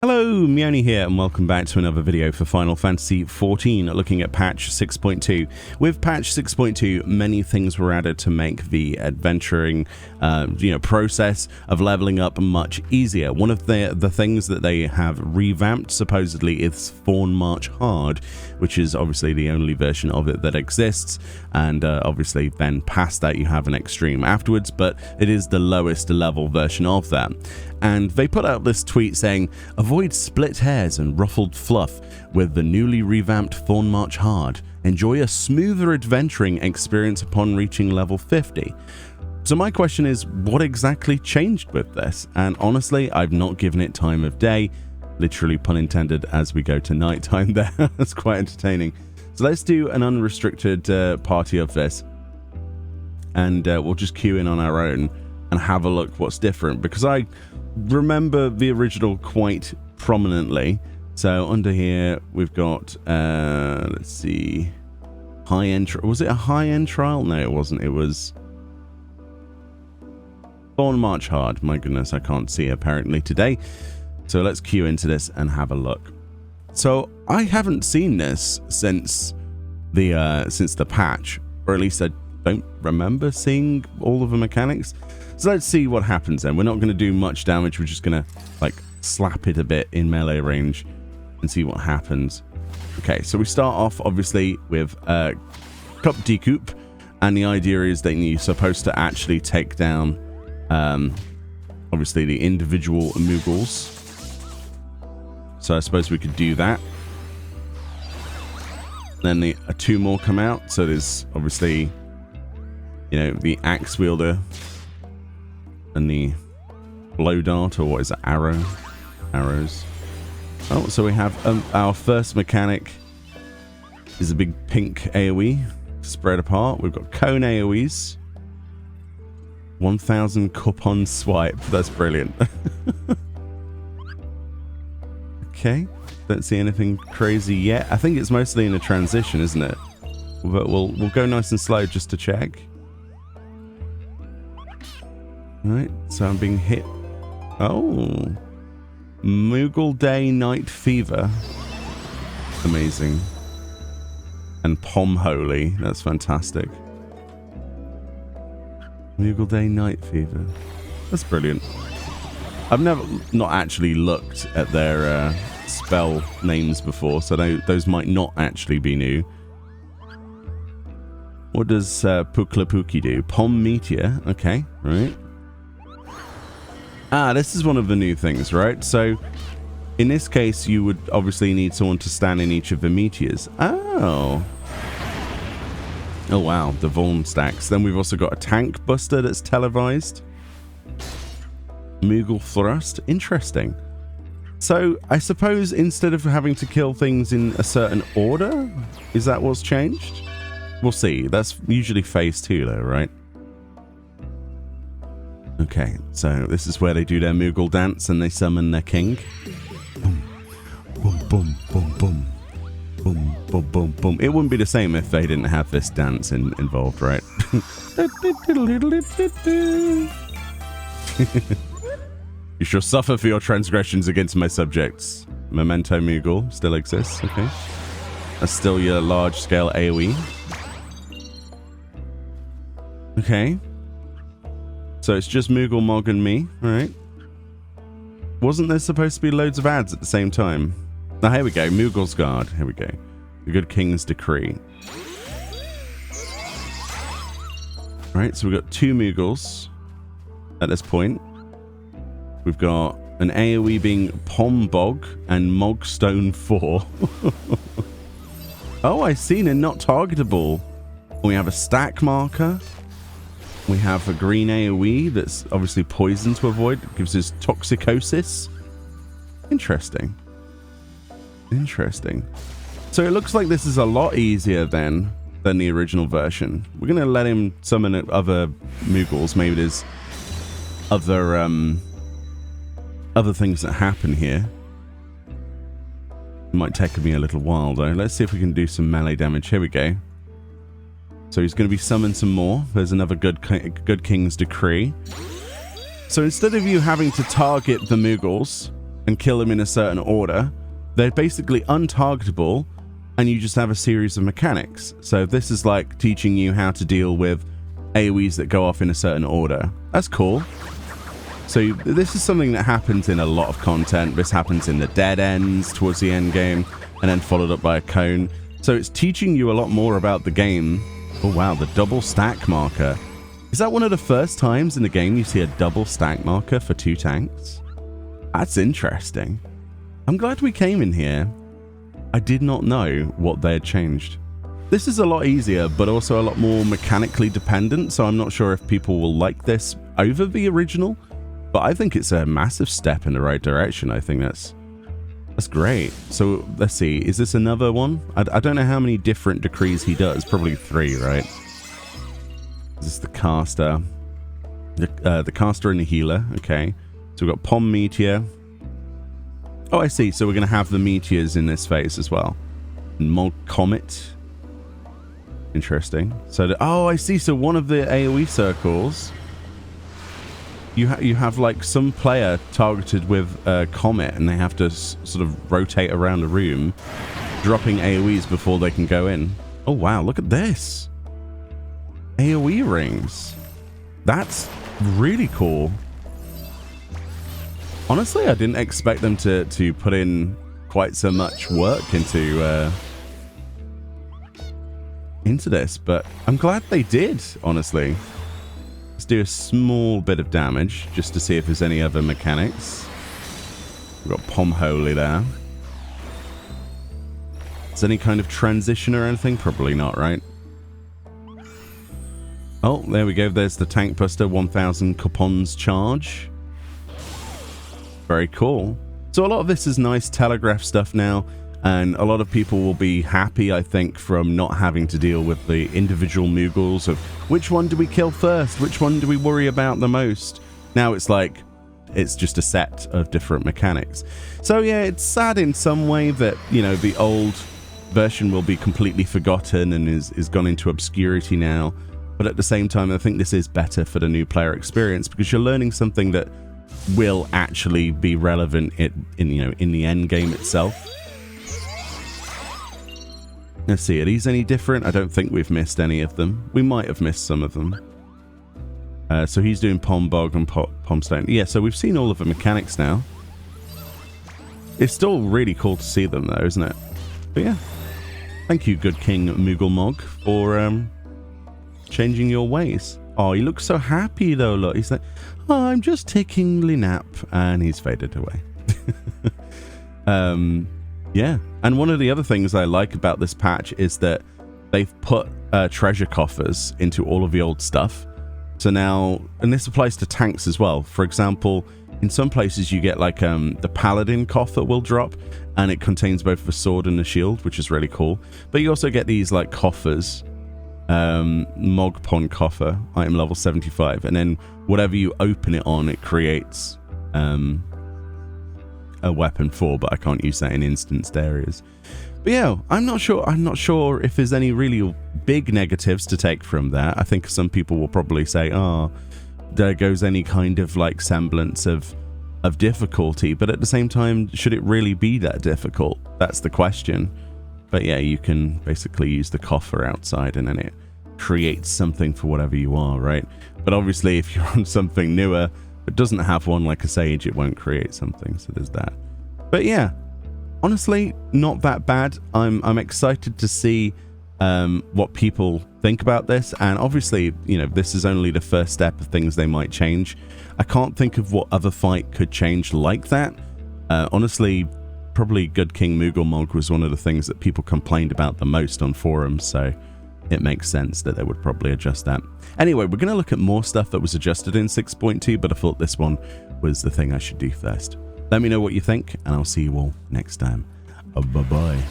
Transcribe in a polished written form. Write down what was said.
Hello, Meoni here, and welcome back to another video for Final Fantasy XIV, looking at patch 6.2. With patch 6.2, many things were added to make the adventuring, process of leveling up much easier. One of the things that they have revamped, supposedly, is Thornmarch Hard, which is obviously the only version of it that exists, and obviously then past that you have an extreme afterwards, but it is the lowest level version of that. And they put out this tweet saying, "Avoid split hairs and ruffled fluff with the newly revamped Thornmarch Hard. Enjoy a smoother adventuring experience upon reaching level 50. So my question is, what exactly changed with this? And honestly, I've not given it time of day. Literally, pun intended, as we go to nighttime there. That's quite entertaining. So let's do an unrestricted party of this. And we'll just queue in on our own and have a look what's different. Because I remember the original quite prominently. So under here we've got let's see, high-end. Was it a high-end trial? No, it wasn't. It was Thornmarch Hard. My goodness, I can't see apparently today. So let's queue into this and have a look. So I haven't seen this since the patch, or at least I don't remember seeing all of the mechanics. So let's see what happens then. We're not going to do much damage. We're just going to like slap it a bit in melee range and see what happens. Okay, so we start off obviously with Cup Decoup, and the idea is that you're supposed to actually take down obviously the individual Moogles. So I suppose we could do that. Then the two more come out. So there's obviously, the axe wielder and the blow dart, or what is it, arrows. Oh, so we have our first mechanic is a big pink AoE spread apart. We've got cone AoEs, 1000 coupon swipe. That's brilliant. Okay, don't see anything crazy yet. I think it's mostly in a transition, isn't it? But we'll go nice and slow just to check. Right, so I'm being hit. Oh, Moogle Day Night Fever. Amazing. And Pom Holy. That's fantastic. Moogle Day Night Fever. That's brilliant. I've not actually looked at their spell names before, so those might not actually be new. What does Puklapuki do? Pom Meteor. Okay, right. Ah, this is one of the new things, right? So, in this case, you would obviously need someone to stand in each of the meteors. Oh. Oh, wow. The Vaughn stacks. Then we've also got a tank buster that's televised. Moogle Thrust. Interesting. So, I suppose instead of having to kill things in a certain order, is that what's changed? We'll see. That's usually phase 2, though, right? Okay, so this is where they do their Moogle dance and they summon their king. Boom, boom, boom, boom, boom, boom, boom, boom, boom. It wouldn't be the same if they didn't have this dance involved, right? You shall suffer for your transgressions against my subjects. Memento Moogle still exists, okay. That's still your large-scale AoE. Okay. So it's just Moogle, Mog, and me, alright. Wasn't there supposed to be loads of ads at the same time? Now, here we go. Moogle's Guard. Here we go. The Good King's Decree. Alright, so we've got 2 Moogles at this point. We've got an AoE being Pombog and Mogstone 4. Oh, I seen a not targetable. We have a stack marker. We have a green AoE that's obviously poison to avoid. It gives us Toxicosis. Interesting. Interesting. So it looks like this is a lot easier then than the original version. We're going to let him summon other Moogles. Maybe there's other things that happen here. It might take me a little while though. Let's see if we can do some melee damage. Here we go. So he's going to be summoned some more. There's another Good King's Decree. So instead of you having to target the Moogles, and kill them in a certain order, they're basically untargetable, and you just have a series of mechanics. So this is like teaching you how to deal with AoEs that go off in a certain order. That's cool. So this is something that happens in a lot of content. This happens in the dead ends towards the end game, and then followed up by a cone. So it's teaching you a lot more about the game. Oh wow, the double stack marker. Is that one of the first times in the game you see a double stack marker for 2 tanks? That's interesting. I'm glad we came in here. I did not know what they had changed. This is a lot easier, but also a lot more mechanically dependent, so I'm not sure if people will like this over the original, but I think it's a massive step in the right direction. I think that's great. So let's see, is this another one? I don't know how many different decrees he does. Probably 3, right? This is the caster. The caster and the healer. Okay. So we've got Pom Meteor. Oh, I see. So we're going to have the meteors in this phase as well. Mog Comet. Interesting. So, oh, I see. So one of the AoE circles, you have like some player targeted with a comet, and they have to sort of rotate around the room, dropping AoEs before they can go in. Oh, wow. Look at this. AoE rings. That's really cool. Honestly, I didn't expect them to put in quite so much work into this, but I'm glad they did, honestly. Let's do a small bit of damage just to see if there's any other mechanics. We've got Pom Holy there. Is there any kind of transition or anything? Probably not, right? Oh, there we go. There's the Tank Buster 1000 coupons charge. Very cool. So a lot of this is nice telegraph stuff now, and a lot of people will be happy, I think, from not having to deal with the individual Moogles of which one do we kill first, which one do we worry about the most. Now it's like, it's just a set of different mechanics. So yeah, it's sad in some way that, you know, the old version will be completely forgotten and is gone into obscurity now. But at the same time, I think this is better for the new player experience, because you're learning something that will actually be relevant in the end game itself. Let's see, are these any different? I don't think we've missed any of them. We might have missed some of them. So he's doing Pom Bog and Pom Stone. Yeah, so we've seen all of the mechanics now. It's still really cool to see them though, isn't it? But yeah, thank you, good King Moogle Mog, for changing your ways. Oh, he looks so happy though. Look, he's like, oh, I'm just taking a nap, and he's faded away. Yeah, and one of the other things I like about this patch is that they've put treasure coffers into all of the old stuff. So now, and this applies to tanks as well. For example, in some places you get like the Paladin coffer will drop, and it contains both the sword and the shield, which is really cool. But you also get these like coffers. Mogpon coffer, item level 75, and then whatever you open it on, it creates a weapon for, but I can't use that in instanced areas. But yeah, I'm not sure if there's any really big negatives to take from that. I think some people will probably say, oh, there goes any kind of like semblance of difficulty, but at the same time, should it really be that difficult? That's the question. But yeah, you can basically use the coffer outside, and then it creates something for whatever you are, right? But obviously, if you're on something newer but doesn't have one like a Sage, it won't create something, so there's that. But yeah, honestly, not that bad. I'm excited to see what people think about this, and obviously, you know, this is only the first step of things they might change. I can't think of what other fight could change like that. Honestly, probably Good King Moogle Mog was one of the things that people complained about the most on forums, so it makes sense that they would probably adjust that. Anyway, we're going to look at more stuff that was adjusted in 6.2, but I thought this one was the thing I should do first. Let me know what you think, and I'll see you all next time. Bye-bye.